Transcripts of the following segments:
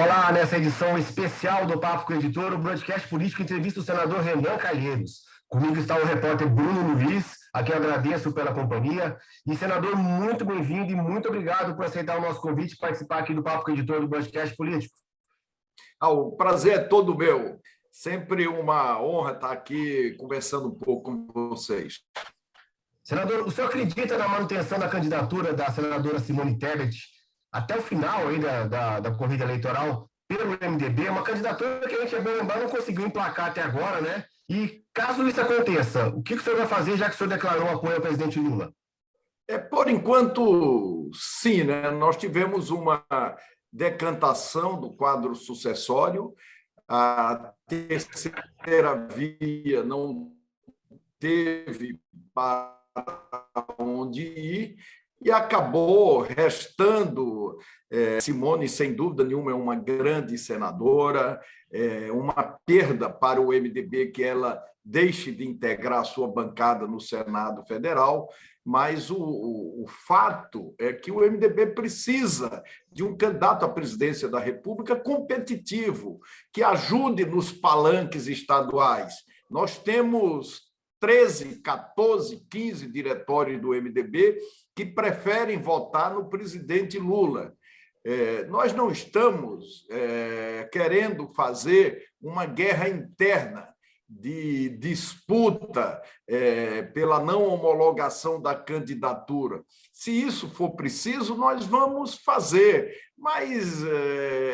Olá, nessa edição especial do Papo com o Editor, o broadcast político entrevista o senador Renan Calheiros. Comigo está o repórter Bruno Luiz, a quem eu agradeço pela companhia. E, senador, muito bem-vindo e muito obrigado por aceitar o nosso convite e participar aqui do Papo com o Editor do broadcast político. O prazer é todo meu. Sempre uma honra estar aqui conversando um pouco com vocês. Senador, o senhor acredita na manutenção da candidatura da senadora Simone Tebet até o final aí da corrida eleitoral pelo MDB? Uma candidatura que a gente, é bom lembrar, não conseguiu emplacar até agora, né? E caso isso aconteça, o que o senhor vai fazer, já que o senhor declarou apoio ao presidente Lula? Por enquanto, sim, né? Nós tivemos uma decantação do quadro sucessório, a terceira via não teve para onde ir e acabou restando. Simone, sem dúvida nenhuma, é uma grande senadora, uma perda para o MDB que ela deixe de integrar a sua bancada no Senado Federal, mas o fato é que o MDB precisa de um candidato à presidência da República competitivo, que ajude nos palanques estaduais. Nós temos 13, 14, 15 diretórios do MDB que preferem votar no presidente Lula. Nós não estamos querendo fazer uma guerra interna de disputa pela não homologação da candidatura. Se isso for preciso, nós vamos fazer, mas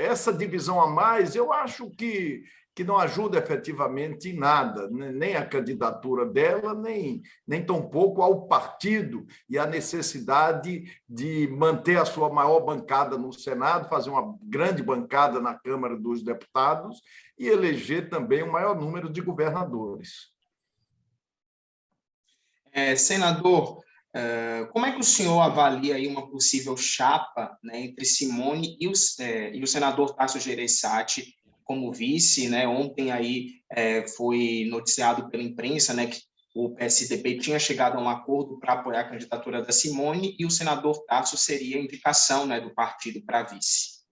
essa divisão a mais, eu acho que não ajuda efetivamente em nada, nem a candidatura dela, nem tampouco ao partido e a necessidade de manter a sua maior bancada no Senado, fazer uma grande bancada na Câmara dos Deputados e eleger também o maior número de governadores. Senador, como é que o senhor avalia aí uma possível chapa, né, entre Simone e o senador Tasso Gereissati como vice, né? Ontem aí foi noticiado pela imprensa, né, que o PSDB tinha chegado a um acordo para apoiar a candidatura da Simone e o senador Tasso seria a indicação, né, do partido para vice.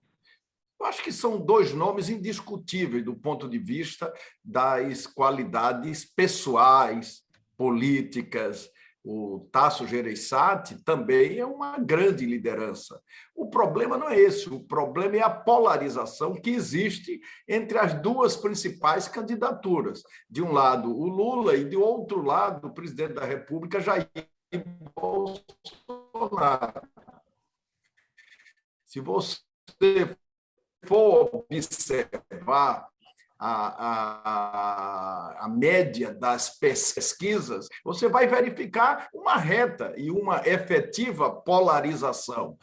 Eu acho que são dois nomes indiscutíveis do ponto de vista das qualidades pessoais, políticas. O Tasso Gereissati também é uma grande liderança. O problema não é esse, o problema é a polarização que existe entre as duas principais candidaturas. De um lado, o Lula, e de outro lado, o presidente da República, Jair Bolsonaro. Se você for observar a média das pesquisas, você vai verificar uma reta e uma efetiva polarização.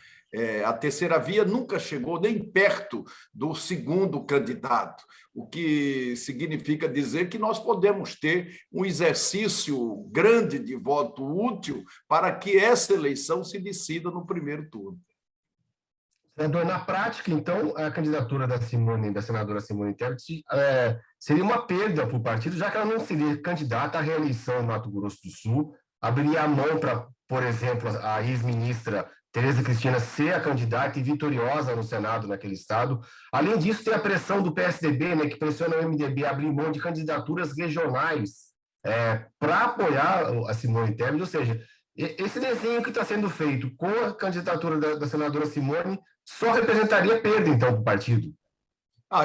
A terceira via nunca chegou nem perto do segundo candidato, o que significa dizer que nós podemos ter um exercício grande de voto útil para que essa eleição se decida no primeiro turno. Senador, na prática, então, a candidatura da senadora Simone Tebet seria uma perda para o partido, já que ela não seria candidata à reeleição no Mato Grosso do Sul, abriria a mão para, por exemplo, a ex-ministra Tereza Cristina ser a candidata e vitoriosa no Senado naquele estado. Além disso, tem a pressão do PSDB, né, que pressiona o MDB a abrir mão de candidaturas regionais para apoiar a Simone Tebet, ou seja, esse desenho que está sendo feito com a candidatura da senadora Simone só representaria perda, então, para o partido?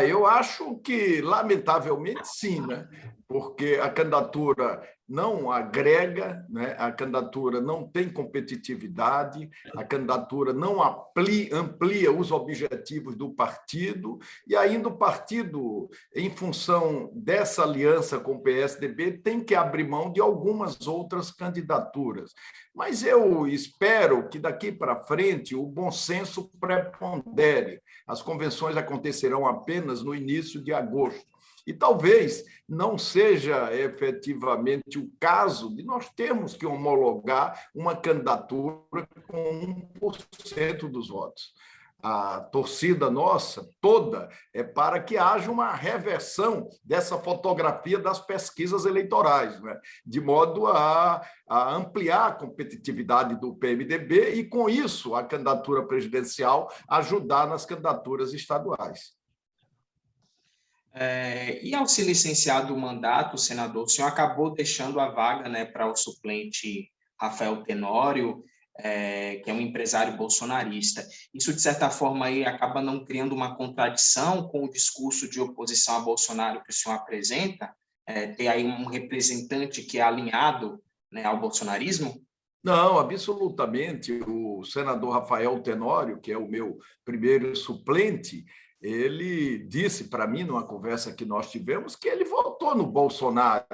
Eu acho que, lamentavelmente, sim, né? Porque a candidatura não agrega, né? A candidatura não tem competitividade, a candidatura não amplia os objetivos do partido, e ainda o partido, em função dessa aliança com o PSDB, tem que abrir mão de algumas outras candidaturas. Mas eu espero que daqui para frente o bom senso prepondere. As convenções acontecerão apenas no início de agosto. E talvez não seja efetivamente o caso de nós termos que homologar uma candidatura com 1% dos votos. A torcida nossa toda é para que haja uma reversão dessa fotografia das pesquisas eleitorais, né? De modo a ampliar a competitividade do PMDB e, com isso, a candidatura presidencial ajudar nas candidaturas estaduais. E ao se licenciar do mandato, senador, o senhor acabou deixando a vaga, né, para o suplente Rafael Tenório, que é um empresário bolsonarista. Isso, de certa forma, aí, acaba não criando uma contradição com o discurso de oposição a Bolsonaro que o senhor apresenta, ter aí um representante que é alinhado, né, ao bolsonarismo? Não, absolutamente. O senador Rafael Tenório, que é o meu primeiro suplente, ele disse para mim, numa conversa que nós tivemos, que ele votou no Bolsonaro,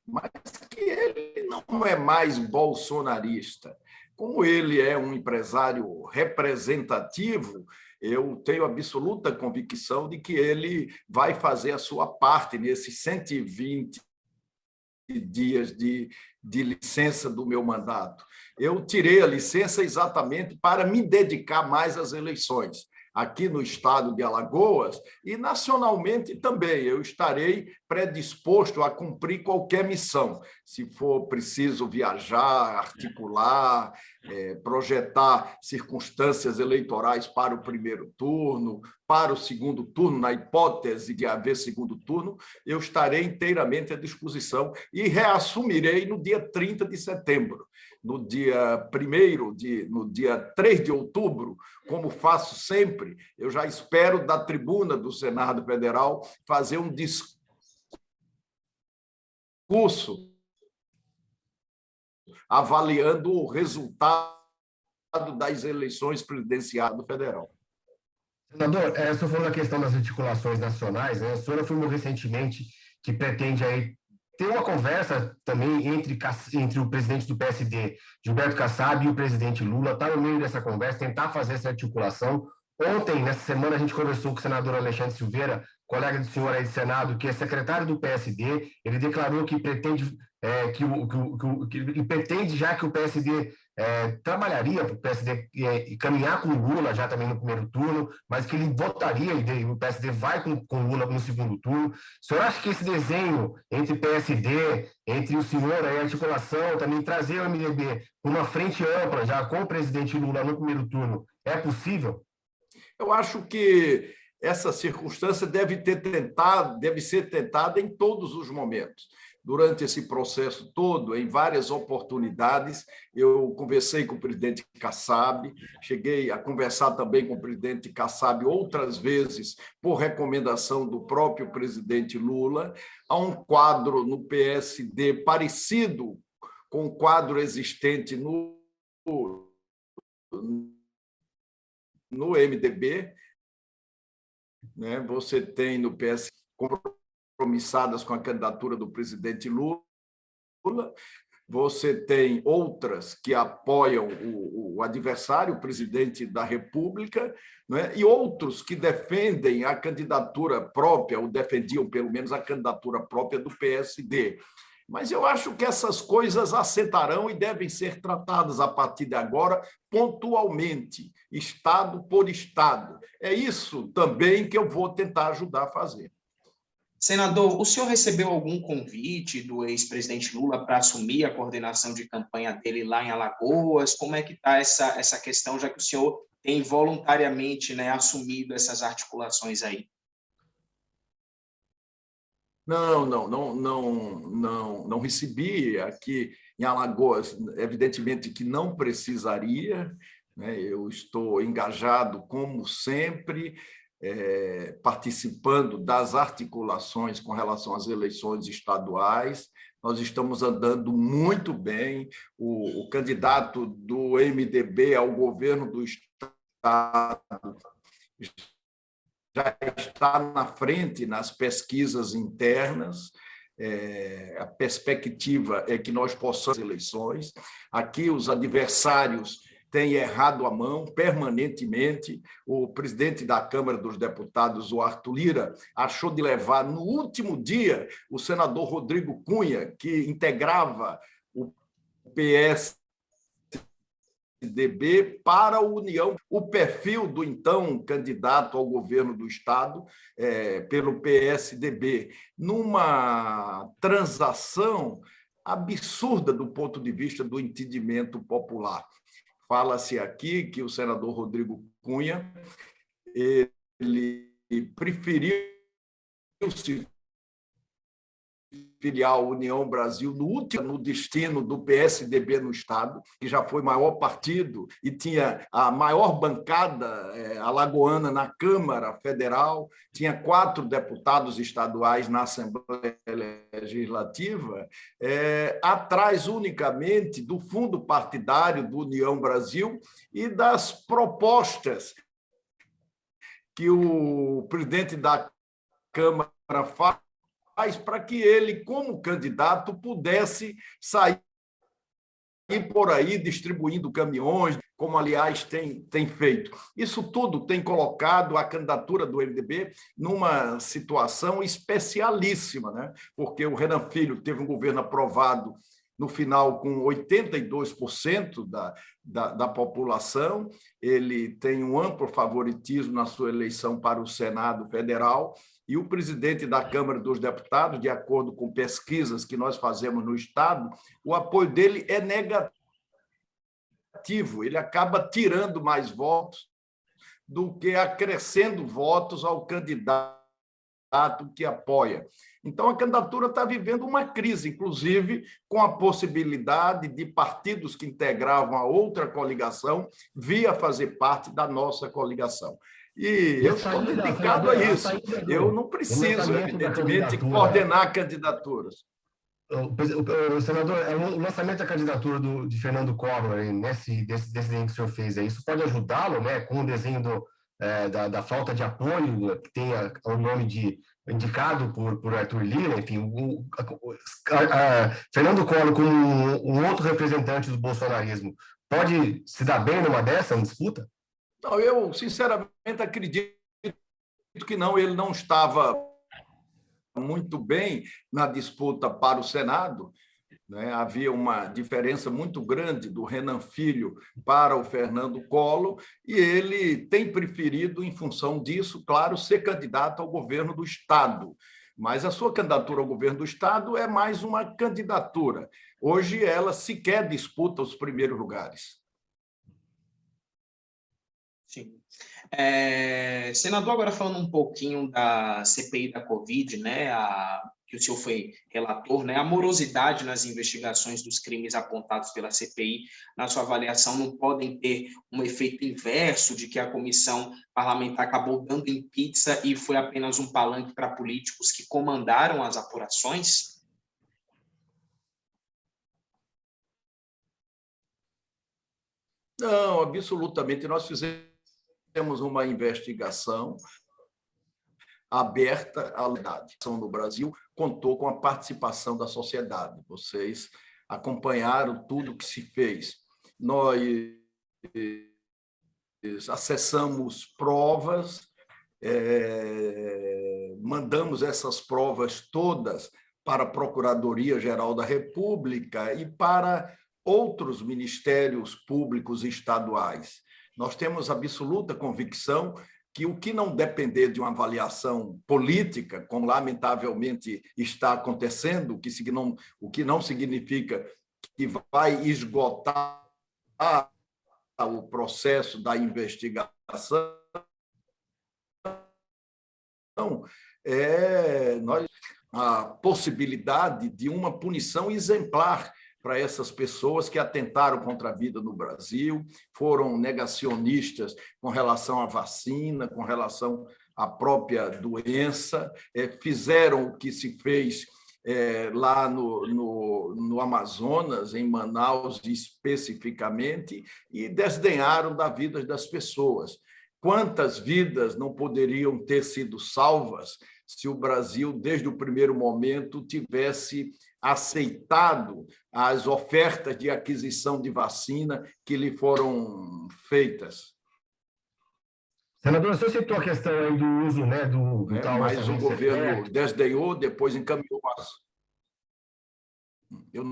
mas que ele não é mais bolsonarista. Como ele é um empresário representativo, eu tenho absoluta convicção de que ele vai fazer a sua parte nesses 120 dias de licença do meu mandato. Eu tirei a licença exatamente para me dedicar mais às eleições. Aqui no estado de Alagoas e nacionalmente também, eu estarei predisposto a cumprir qualquer missão. Se for preciso viajar, articular, projetar circunstâncias eleitorais para o primeiro turno, para o segundo turno, na hipótese de haver segundo turno, eu estarei inteiramente à disposição e reassumirei no dia 30 de setembro. No dia 3 de outubro, como faço sempre, eu já espero da tribuna do Senado Federal fazer um discurso avaliando o resultado das eleições presidenciais do Federal. Senador, o senhor falou da questão das articulações nacionais, né? O senhor afirmou recentemente que pretende aí ter uma conversa também entre o presidente do PSD, Gilberto Kassab, e o presidente Lula, está no meio dessa conversa, tentar fazer essa articulação. Ontem, nessa semana, a gente conversou com o senador Alexandre Silveira, colega do senhor aí do Senado, que é secretário do PSD. Ele declarou que pretende, que pretende já que o PSD trabalharia para o PSD caminhar com o Lula já também no primeiro turno, mas que ele votaria e o PSD vai com o Lula no segundo turno. O senhor acha que esse desenho entre PSD, entre o senhor, a articulação, também trazer o MDB para uma frente ampla já com o presidente Lula no primeiro turno, é possível? Eu acho que essa circunstância deve ser tentada em todos os momentos. Durante esse processo todo, em várias oportunidades, eu conversei com o presidente Kassab, cheguei a conversar também com o presidente Kassab outras vezes, por recomendação do próprio presidente Lula. Há um quadro no PSD parecido com o quadro existente no MDB, né? Você tem no PS compromissadas com a candidatura do presidente Lula, você tem outras que apoiam o adversário, o presidente da República, né? E outros que defendem a candidatura própria, ou defendiam pelo menos a candidatura própria do PSD. Mas eu acho que essas coisas assentarão e devem ser tratadas a partir de agora pontualmente, estado por estado. É isso também que eu vou tentar ajudar a fazer. Senador, o senhor recebeu algum convite do ex-presidente Lula para assumir a coordenação de campanha dele lá em Alagoas? Como é que está essa questão, já que o senhor tem voluntariamente, né, assumido essas articulações aí? Não recebi aqui em Alagoas, evidentemente que não precisaria, né? Eu estou engajado, como sempre, participando das articulações com relação às eleições estaduais. Nós estamos andando muito bem. O candidato do MDB ao governo do Estado já está na frente nas pesquisas internas. A perspectiva é que nós possamos eleições. Aqui os adversários têm errado a mão permanentemente. O presidente da Câmara dos Deputados, o Arthur Lira, achou de levar no último dia o senador Rodrigo Cunha, que integrava o PS PSDB para a União. O perfil do então candidato ao governo do Estado pelo PSDB, numa transação absurda do ponto de vista do entendimento popular. Fala-se aqui que o senador Rodrigo Cunha ele preferiu se filiar à União Brasil no destino do PSDB no Estado, que já foi o maior partido e tinha a maior bancada alagoana na Câmara Federal, tinha 4 deputados estaduais na Assembleia Legislativa, atrás unicamente do fundo partidário do União Brasil e das propostas que o presidente da Câmara faz para que ele, como candidato, pudesse sair por aí distribuindo caminhões, como, aliás, tem feito. Isso tudo tem colocado a candidatura do MDB numa situação especialíssima, né? Porque o Renan Filho teve um governo aprovado no final com 82% da população, ele tem um amplo favoritismo na sua eleição para o Senado Federal, e o presidente da Câmara dos Deputados, de acordo com pesquisas que nós fazemos no Estado, o apoio dele é negativo, ele acaba tirando mais votos do que acrescendo votos ao candidato que apoia. Então, a candidatura está vivendo uma crise, inclusive com a possibilidade de partidos que integravam a outra coligação vir a fazer parte da nossa coligação. E eu estou dedicado a isso. Eu não preciso, evidentemente, coordenar candidaturas. Senador, o lançamento da candidatura de Fernando Collor, desse desenho que o senhor fez, isso pode ajudá-lo, né, com o desenho da falta de apoio, que tem o nome indicado por Arthur Lira, enfim, Fernando Collor como um outro representante do bolsonarismo, pode se dar bem numa dessa disputa? Não, eu, sinceramente, acredito que não. Ele não estava muito bem na disputa para o Senado, né? Havia uma diferença muito grande do Renan Filho para o Fernando Collor, e ele tem preferido, em função disso, claro, ser candidato ao governo do Estado. Mas a sua candidatura ao governo do Estado é mais uma candidatura. Hoje, ela sequer disputa os primeiros lugares. Sim. Senador, agora falando um pouquinho da CPI da Covid, né, que o senhor foi relator, né, a morosidade nas investigações dos crimes apontados pela CPI, na sua avaliação, não podem ter um efeito inverso de que a comissão parlamentar acabou dando em pizza e foi apenas um palanque para políticos que comandaram as apurações? Não, absolutamente. Nós fizemos uma investigação aberta à legalidade. No Brasil, contou com a participação da sociedade. Vocês acompanharam tudo que se fez. Nós acessamos provas, mandamos essas provas todas para a Procuradoria-Geral da República e para outros ministérios públicos estaduais. Nós temos absoluta convicção que o que não depender de uma avaliação política, como lamentavelmente está acontecendo, o que não significa que vai esgotar o processo da investigação, a possibilidade de uma punição exemplar para essas pessoas que atentaram contra a vida no Brasil, foram negacionistas com relação à vacina, com relação à própria doença, fizeram o que se fez lá no Amazonas, em Manaus especificamente, e desdenharam da vida das pessoas. Quantas vidas não poderiam ter sido salvas se o Brasil, desde o primeiro momento, tivesse aceitado as ofertas de aquisição de vacina que lhe foram feitas? Senador, você citou a questão aí do uso, né, do mas o governo desdenhou, depois encaminhou. Eu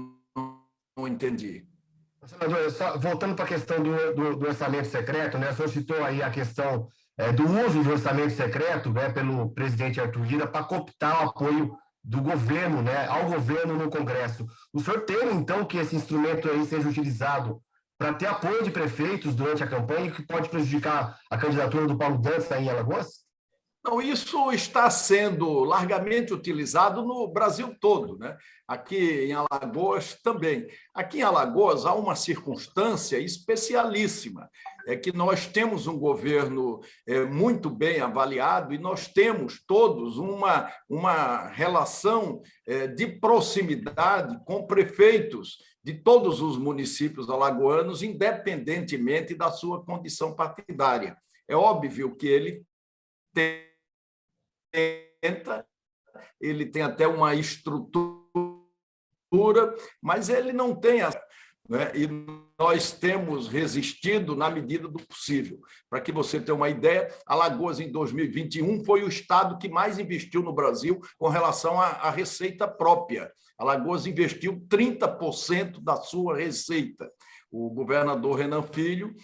não entendi. Senador, voltando para a questão do orçamento secreto, né, o senhor citou aí a questão do uso do orçamento secreto, né, pelo presidente Arthur Lira para cooptar o apoio do governo, né, ao governo no Congresso. O senhor tem, então, que esse instrumento aí seja utilizado para ter apoio de prefeitos durante a campanha, que pode prejudicar a candidatura do Paulo Dantas aí em Alagoas? Então, isso está sendo largamente utilizado no Brasil todo, né? Aqui em Alagoas também. Aqui em Alagoas há uma circunstância especialíssima, é que nós temos um governo muito bem avaliado e nós temos todos uma relação de proximidade com prefeitos de todos os municípios alagoanos, independentemente da sua condição partidária. É óbvio que ele tem até uma estrutura, mas ele não tem né? E nós temos resistido na medida do possível. Para que você tenha uma ideia, Alagoas, em 2021, foi o estado que mais investiu no Brasil com relação à receita própria. Alagoas investiu 30% da sua receita. O governador Renan Filho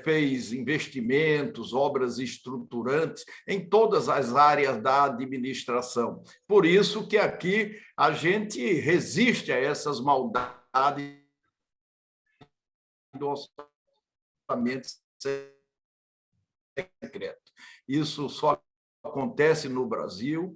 fez investimentos, obras estruturantes em todas as áreas da administração. Por isso que aqui a gente resiste a essas maldades do orçamento secreto. Isso só acontece no Brasil.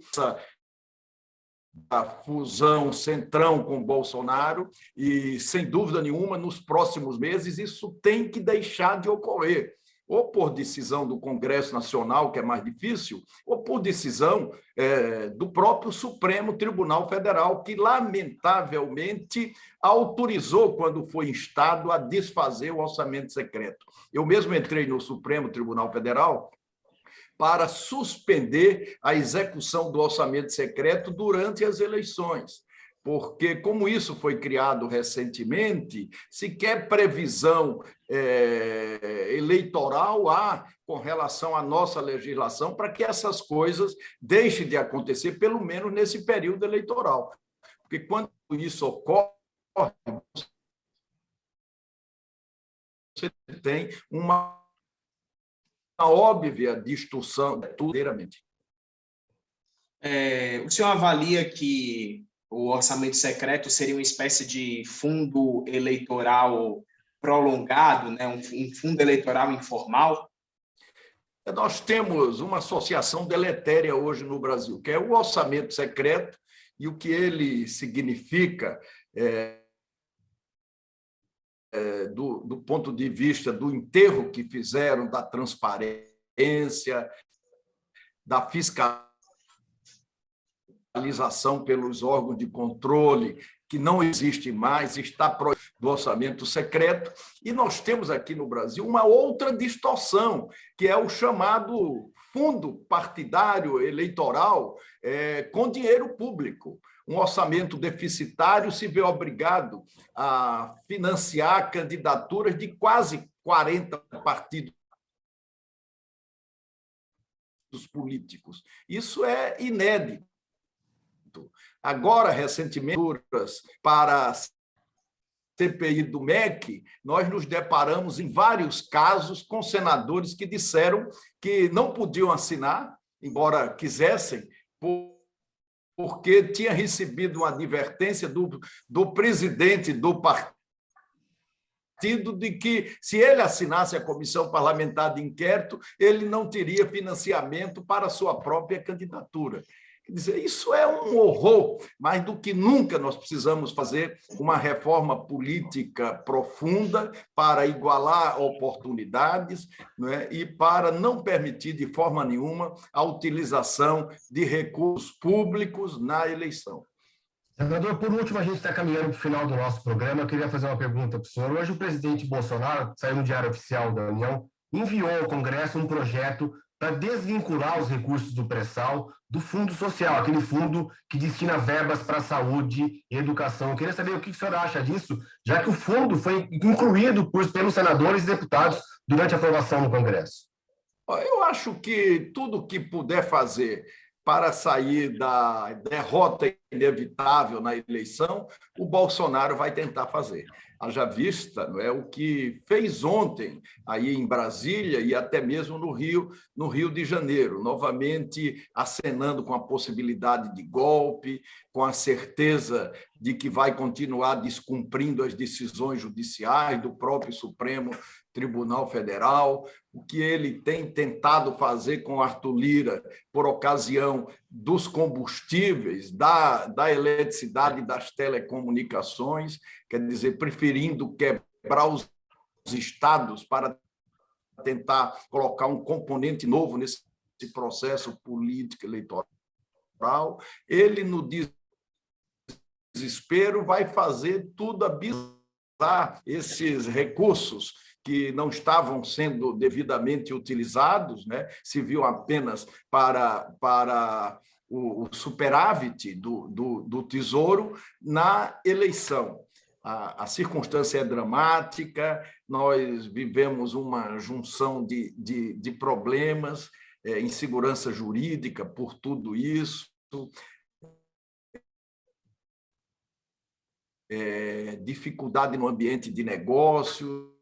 A fusão Centrão com Bolsonaro e, sem dúvida nenhuma, nos próximos meses isso tem que deixar de ocorrer, ou por decisão do Congresso Nacional, que é mais difícil, ou por decisão do próprio Supremo Tribunal Federal, que, lamentavelmente, autorizou, quando foi instado, a desfazer o orçamento secreto. Eu mesmo entrei no Supremo Tribunal Federal para suspender a execução do orçamento secreto durante as eleições, porque, como isso foi criado recentemente, sequer previsão eleitoral há com relação à nossa legislação para que essas coisas deixem de acontecer, pelo menos nesse período eleitoral. Porque, quando isso ocorre, você tem uma óbvia distorção inteiramente. O senhor avalia que o orçamento secreto seria uma espécie de fundo eleitoral prolongado, né? Um fundo eleitoral informal? Nós temos uma associação deletéria hoje no Brasil, que é o orçamento secreto, e o que ele significa do ponto de vista do enterro que fizeram, da transparência, da fiscalização pelos órgãos de controle, que não existe mais, está proibido do orçamento secreto. E nós temos aqui no Brasil uma outra distorção, que é o chamado fundo partidário eleitoral com dinheiro público. Um orçamento deficitário se vê obrigado a financiar candidaturas de quase 40 partidos políticos. Isso é inédito. Agora, recentemente, para a CPI do MEC, nós nos deparamos em vários casos com senadores que disseram que não podiam assinar, embora quisessem, porque tinha recebido uma advertência do presidente do partido de que, se ele assinasse a comissão parlamentar de inquérito, ele não teria financiamento para a sua própria candidatura. Quer dizer, isso é um horror. Mais do que nunca, nós precisamos fazer uma reforma política profunda para igualar oportunidades, né, e para não permitir de forma nenhuma a utilização de recursos públicos na eleição. Senador, por último, a gente está caminhando para o final do nosso programa. Eu queria fazer uma pergunta para o senhor. Hoje, o presidente Bolsonaro, saiu no Diário Oficial da União, enviou ao Congresso um projeto para desvincular os recursos do pré-sal do Fundo Social, aquele fundo que destina verbas para saúde e educação. Eu queria saber o que o senhor acha disso, já que o fundo foi incluído pelos senadores e deputados durante a aprovação no Congresso. Eu acho que tudo que puder fazer para sair da derrota inevitável na eleição, o Bolsonaro vai tentar fazer. Haja vista, não é, o que fez ontem aí em Brasília e até mesmo no Rio de Janeiro, novamente acenando com a possibilidade de golpe, com a certeza de que vai continuar descumprindo as decisões judiciais do próprio Supremo Tribunal Federal, o que ele tem tentado fazer com Arthur Lira por ocasião dos combustíveis, da eletricidade e das telecomunicações, quer dizer, preferindo quebrar os estados para tentar colocar um componente novo nesse processo político eleitoral. Ele, no desespero, vai fazer tudo abisar esses recursos que não estavam sendo devidamente utilizados, né? Se viu apenas para o superávit do Tesouro na eleição. A circunstância é dramática, nós vivemos uma junção de problemas, insegurança jurídica por tudo isso, dificuldade no ambiente de negócios,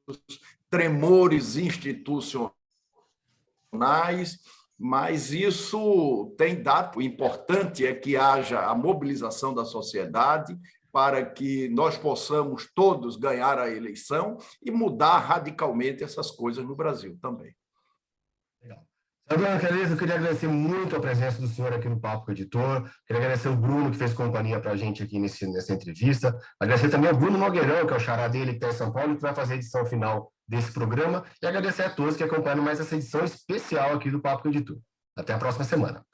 tremores institucionais, mas isso tem dado. O importante é que haja a mobilização da sociedade para que nós possamos todos ganhar a eleição e mudar radicalmente essas coisas no Brasil também. Legal. Eu queria agradecer muito a presença do senhor aqui no Papo com o Editor, queria agradecer o Bruno, que fez companhia para a gente aqui nessa entrevista, agradecer também ao Bruno Nogueirão, que é o xará dele, que está em São Paulo, que vai fazer a edição final desse programa, e agradecer a todos que acompanham mais essa edição especial aqui do Papo com o Editor. Até a próxima semana.